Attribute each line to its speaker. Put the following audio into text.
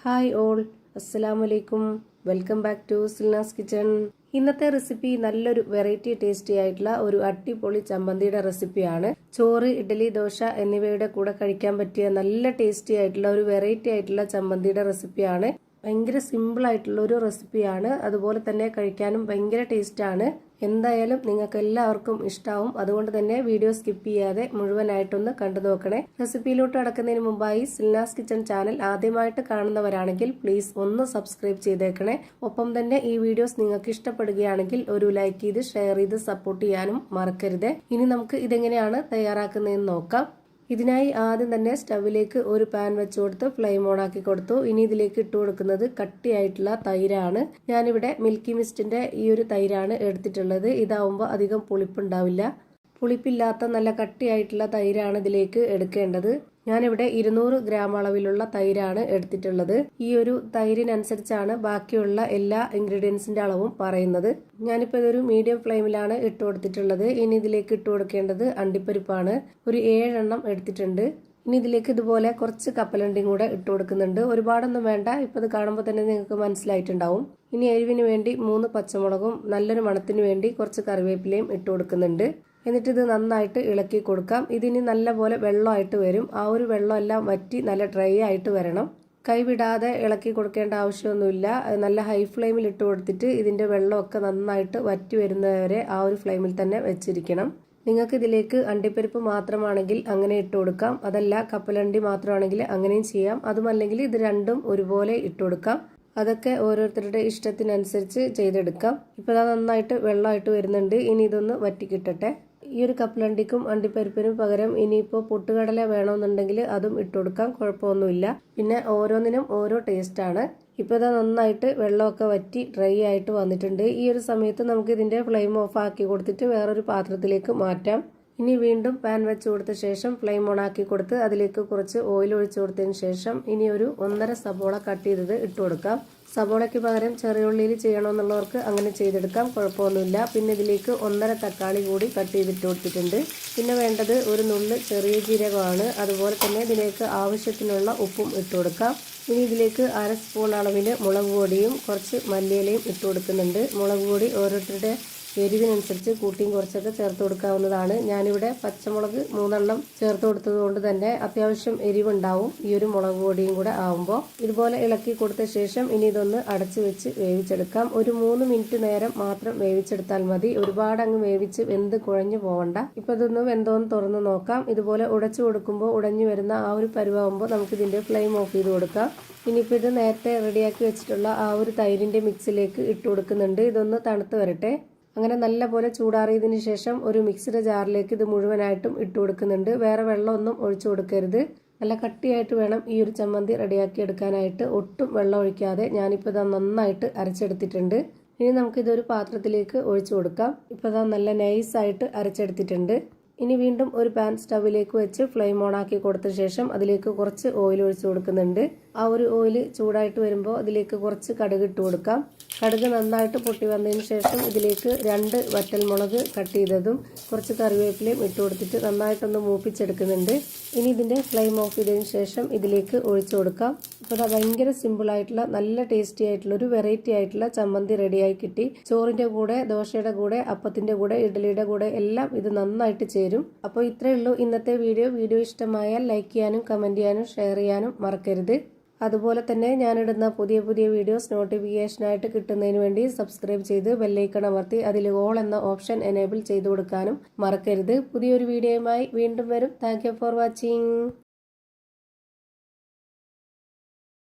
Speaker 1: Hi all, അസ്സലാമലൈക്കും. Welcome back to Silna's kitchen. ഇന്നത്തെ recipe നല്ലൊരു വെറൈറ്റി ടേസ്റ്റി ആയിട്ടുള്ള ഒരു അടിപൊളി ചമ്മന്തിയുടെ റെസിപ്പിയാണ്. ചോറ്, ഇഡ്ഡലി, ദോശ എന്നിവയുടെ കൂടെ കഴിക്കാൻ പറ്റിയ നല്ല ടേസ്റ്റി ആയിട്ടുള്ള ഒരു വെറൈറ്റി ആയിട്ടുള്ള ചമ്മന്തിയുടെ റെസിപ്പിയാണ്. ഭയങ്കര സിമ്പിൾ ആയിട്ടുള്ള ഒരു റെസിപ്പിയാണ്. അതുപോലെ തന്നെ കഴിക്കാനും ഭയങ്കര ടേസ്റ്റാണ്. എന്തായാലും നിങ്ങൾക്ക് എല്ലാവർക്കും ഇഷ്ടാവും. അതുകൊണ്ട് തന്നെ വീഡിയോ സ്കിപ്പ് ചെയ്യാതെ മുഴുവനായിട്ടൊന്ന് കണ്ടു നോക്കണേ. റെസിപ്പിയിലോട്ട് കടക്കുന്നതിന് മുമ്പായി സിൽനാസ് കിച്ചൺ ചാനൽ ആദ്യമായിട്ട് കാണുന്നവരാണെങ്കിൽ പ്ലീസ് ഒന്ന് സബ്സ്ക്രൈബ് ചെയ്തേക്കണേ. ഒപ്പം തന്നെ ഈ വീഡിയോസ് നിങ്ങൾക്ക് ഇഷ്ടപ്പെടുകയാണെങ്കിൽ ഒരു ലൈക്ക് ചെയ്ത് ഷെയർ ചെയ്ത് സപ്പോർട്ട് ചെയ്യാനും മറക്കരുത്. ഇനി നമുക്ക് ഇതെങ്ങനെയാണ് തയ്യാറാക്കുന്നതെന്ന് നോക്കാം. ഇതിനായി ആദ്യം തന്നെ സ്റ്റവിലേക്ക് ഒരു പാൻ വെച്ച് കൊടുത്ത് ഫ്ലെയിം ഓൺ ആക്കി കൊടുത്തു. ഇനി ഇതിലേക്ക് ഇട്ട് കൊടുക്കുന്നത് കട്ടിയായിട്ടുള്ള തൈരാണ്. ഞാനിവിടെ മിൽക്കി മിസ്റ്റിന്റെ ഈ ഒരു തൈരാണ് എടുത്തിട്ടുള്ളത്. ഇതാവുമ്പോൾ അധികം പുളിപ്പുണ്ടാവില്ല. പുളിപ്പില്ലാത്ത നല്ല കട്ടിയായിട്ടുള്ള തൈരാണ് ഇതിലേക്ക് എടുക്കേണ്ടത്. ഞാനിവിടെ 200 ഗ്രാം അളവിലുള്ള തൈരാണ് എടുത്തിട്ടുള്ളത്. ഈ ഒരു തൈരിനനുസരിച്ചാണ് ബാക്കിയുള്ള എല്ലാ ഇൻഗ്രീഡിയൻസിന്റെ അളവും പറയുന്നത്. ഞാനിപ്പോൾ ഇതൊരു മീഡിയം ഫ്ലെയിമിലാണ് ഇട്ട് കൊടുത്തിട്ടുള്ളത്. ഇനി ഇതിലേക്ക് ഇട്ട് കൊടുക്കേണ്ടത് അണ്ടിപ്പരിപ്പാണ്. ഒരു 7 എണ്ണം എടുത്തിട്ടുണ്ട്. ഇനി ഇതിലേക്ക് ഇതുപോലെ കുറച്ച് കപ്പലണ്ടിയും കൂടെ ഇട്ട് കൊടുക്കുന്നുണ്ട്. ഒരുപാടൊന്നും വേണ്ട. ഇപ്പൊ ഇത് കാണുമ്പോൾ തന്നെ നിങ്ങൾക്ക് മനസ്സിലായിട്ടുണ്ടാവും. ഇനി എരിവിന് വേണ്ടി 3 പച്ചമുളകും നല്ലൊരു മണത്തിന് വേണ്ടി കുറച്ച് കറിവേപ്പിലയും ഇട്ട് കൊടുക്കുന്നുണ്ട്. എന്നിട്ട് ഇത് നന്നായിട്ട് ഇളക്കി കൊടുക്കാം. ഇതിന് നല്ലപോലെ വെള്ളമായിട്ട് വരും. ആ ഒരു വെള്ളം എല്ലാം വറ്റി നല്ല ഡ്രൈ ആയിട്ട് വരണം. കൈവിടാതെ ഇളക്കി കൊടുക്കേണ്ട ആവശ്യമൊന്നുമില്ല. നല്ല ഹൈ ഫ്ലെയിമിൽ ഇട്ട് കൊടുത്തിട്ട് ഇതിന്റെ വെള്ളമൊക്കെ നന്നായിട്ട് വറ്റി വരുന്നവരെ ആ ഒരു ഫ്ലെയിമിൽ തന്നെ വെച്ചിരിക്കണം. നിങ്ങൾക്ക് ഇതിലേക്ക് അണ്ടിപ്പരിപ്പ് മാത്രമാണെങ്കിൽ അങ്ങനെ ഇട്ട് കൊടുക്കാം. അതല്ല കപ്പലണ്ടി മാത്രമാണെങ്കിൽ അങ്ങനെയും ചെയ്യാം. അതുമല്ലെങ്കിൽ ഇത് രണ്ടും ഒരുപോലെ ഇട്ട് കൊടുക്കാം. അതൊക്കെ ഓരോരുത്തരുടെ ഇഷ്ടത്തിനനുസരിച്ച് ചെയ്തെടുക്കാം. ഇപ്പോൾ അത് നന്നായിട്ട് വെള്ളമായിട്ട് വരുന്നുണ്ട്. ഇനി ഇതൊന്ന് വറ്റിക്കിട്ടട്ടെ. ഈ ഒരു കപ്പലണ്ടിക്കും അണ്ടിപ്പരിപ്പിനും പകരം ഇനിയിപ്പോൾ പൊട്ടുകടല വേണമെന്നുണ്ടെങ്കിൽ അതും ഇട്ട് കൊടുക്കാം. കുഴപ്പമൊന്നുമില്ല. പിന്നെ ഓരോന്നിനും ഓരോ ടേസ്റ്റാണ്. ഇപ്പോൾ ഇതാ നന്നായിട്ട് വെള്ളമൊക്കെ വറ്റി ഡ്രൈ ആയിട്ട് വന്നിട്ടുണ്ട്. ഈ ഒരു സമയത്ത് നമുക്ക് ഇതിന്റെ ഫ്ലെയിം ഓഫ് ആക്കി കൊടുത്തിട്ട് വേറൊരു പാത്രത്തിലേക്ക് മാറ്റാം. ഇനി വീണ്ടും പാൻ വെച്ച് കൊടുത്ത ശേഷം ഫ്ലെയിം ഓൺ ആക്കി കൊടുത്ത് അതിലേക്ക് കുറച്ച് ഓയിൽ ഒഴിച്ചു കൊടുത്തതിന് ശേഷം ഇനി ഒരു 1.5 സബോള കട്ട് ചെയ്തത് ഇട്ട് കൊടുക്കാം. സബോളയ്ക്ക് പകരം ചെറിയ ഉള്ളിയിൽ ചെയ്യണമെന്നുള്ളവർക്ക് അങ്ങനെ ചെയ്തെടുക്കാം. കുഴപ്പമൊന്നുമില്ല. പിന്നെ ഇതിലേക്ക് 1.5 തക്കാളി കൂടി കട്ട് ചെയ്തിട്ട് കൊടുത്തിട്ടുണ്ട്. പിന്നെ വേണ്ടത് ഒരു നുള്ള് ചെറിയ ജീരകമാണ്. അതുപോലെ തന്നെ ഇതിലേക്ക് ആവശ്യത്തിനുള്ള ഉപ്പും ഇട്ട് കൊടുക്കാം. ഇനി ഇതിലേക്ക് 1/2 സ്പൂൺ അളവിന് മുളക് പൊടിയും കുറച്ച് മല്ലിയിലയും ഇട്ട് കൊടുക്കുന്നുണ്ട്. മുളക് പൊടി ഓരോരുത്തരുടെ എരിവിനനുസരിച്ച് കൂട്ടിയും കുറച്ചൊക്കെ ചേർത്ത് കൊടുക്കാവുന്നതാണ്. ഞാനിവിടെ പച്ചമുളക് 3 എണ്ണം ചേർത്ത് കൊടുത്തത് കൊണ്ട് തന്നെ അത്യാവശ്യം എരിവുണ്ടാവും ഈ ഒരു മുളക് പൊടിയും കൂടെ ആവുമ്പോൾ. ഇതുപോലെ ഇളക്കി കൊടുത്ത ശേഷം ഇനി ഇതൊന്ന് അടച്ചു വെച്ച് വേവിച്ചെടുക്കാം. ഒരു 3 മിനിറ്റ് നേരം മാത്രം വേവിച്ചെടുത്താൽ മതി. ഒരുപാട് അങ്ങ് വേവിച്ച് വെന്ത് കുഴഞ്ഞു പോവണ്ട. ഇപ്പൊ ഇതൊന്ന് വെന്തോന്ന് തുറന്ന് നോക്കാം. ഇതുപോലെ ഉടച്ചു കൊടുക്കുമ്പോൾ ഉടഞ്ഞു വരുന്ന ആ ഒരു പരുവാകുമ്പോൾ നമുക്ക് ഇതിന്റെ ഫ്ലെയിം ഓഫ് ചെയ്ത് കൊടുക്കാം. ഇനിയിപ്പോൾ ഇത് നേരത്തെ റെഡിയാക്കി വെച്ചിട്ടുള്ള ആ ഒരു തൈരിന്റെ മിക്സിലേക്ക് ഇട്ട് കൊടുക്കുന്നുണ്ട്. ഇതൊന്ന് തണുത്ത് വരട്ടെ. അങ്ങനെ നല്ലപോലെ ചൂടാറിയതിന് ശേഷം ഒരു മിക്സിയുടെ ജാറിലേക്ക് ഇത് മുഴുവനായിട്ടും ഇട്ട് കൊടുക്കുന്നുണ്ട്. വേറെ വെള്ളമൊന്നും ഒഴിച്ചു കൊടുക്കരുത്. നല്ല കട്ടിയായിട്ട് വേണം ഈ ഒരു ചമ്മന്തി റെഡിയാക്കി എടുക്കാനായിട്ട്. ഒട്ടും വെള്ളം ഒഴിക്കാതെ ഞാനിപ്പോൾ ഇതാ നന്നായിട്ട് അരച്ചെടുത്തിട്ടുണ്ട്. ഇനി നമുക്കിതൊരു പാത്രത്തിലേക്ക് ഒഴിച്ചു കൊടുക്കാം. ഇപ്പോൾ ഇതാ നല്ല നൈസായിട്ട് അരച്ചെടുത്തിട്ടുണ്ട്. ഇനി വീണ്ടും ഒരു പാൻ സ്റ്റവിലേക്ക് വെച്ച് ഫ്ലെയിം ഓൺ ആക്കി കൊടുത്ത ശേഷം അതിലേക്ക് കുറച്ച് ഓയിൽ ഒഴിച്ചു കൊടുക്കുന്നുണ്ട്. ആ ഒരു ഓയിൽ ചൂടായിട്ട് വരുമ്പോൾ അതിലേക്ക് കുറച്ച് കടുക് ഇട്ട് കൊടുക്കാം. കടുക് നന്നായിട്ട് പൊട്ടി വന്നതിന് ശേഷം ഇതിലേക്ക് 2 വറ്റൽമുളക് കട്ട് ചെയ്തതും കുറച്ച് കറിവേപ്പിലയും ഇട്ട് കൊടുത്തിട്ട് നന്നായിട്ടൊന്ന് മൂപ്പിച്ചെടുക്കുന്നുണ്ട്. ഇനി ഇതിന്റെ ഫ്ലെയിം ഓഫ് ചെയ്തതിന് ശേഷം ഇതിലേക്ക് ഒഴിച്ചു കൊടുക്കാം. അപ്പോൾ അത് ഭയങ്കര സിമ്പിൾ ആയിട്ടുള്ള നല്ല ടേസ്റ്റി ആയിട്ടുള്ള ഒരു വെറൈറ്റി ആയിട്ടുള്ള ചമ്മന്തി റെഡിയായി കിട്ടി. ചോറിന്റെ കൂടെ, ദോശയുടെ കൂടെ, അപ്പത്തിന്റെ കൂടെ, ഇഡ്ഡലിയുടെ കൂടെ എല്ലാം ഇത് നന്നായിട്ട് ചേരും. അപ്പോൾ ഇത്രയേ ഉള്ളൂ ഇന്നത്തെ വീഡിയോ. വീഡിയോ ഇഷ്ടമായാൽ ലൈക്ക് ചെയ്യാനും കമന്റ് ചെയ്യാനും ഷെയർ ചെയ്യാനും മറക്കരുത്. അതുപോലെ തന്നെ ഞാനിടുന്ന പുതിയ പുതിയ വീഡിയോസ് നോട്ടിഫിക്കേഷനായിട്ട് കിട്ടുന്നതിന് വേണ്ടി സബ്സ്ക്രൈബ് ചെയ്ത് ബെല്ലൈക്കൺ അമർത്തി അതിൽ ഓൾ എന്ന ഓപ്ഷൻ എനേബിൾ ചെയ്ത് കൊടുക്കാനും മറക്കരുത്. പുതിയൊരു വീഡിയോയുമായി വീണ്ടും വരും. Thank you for watching.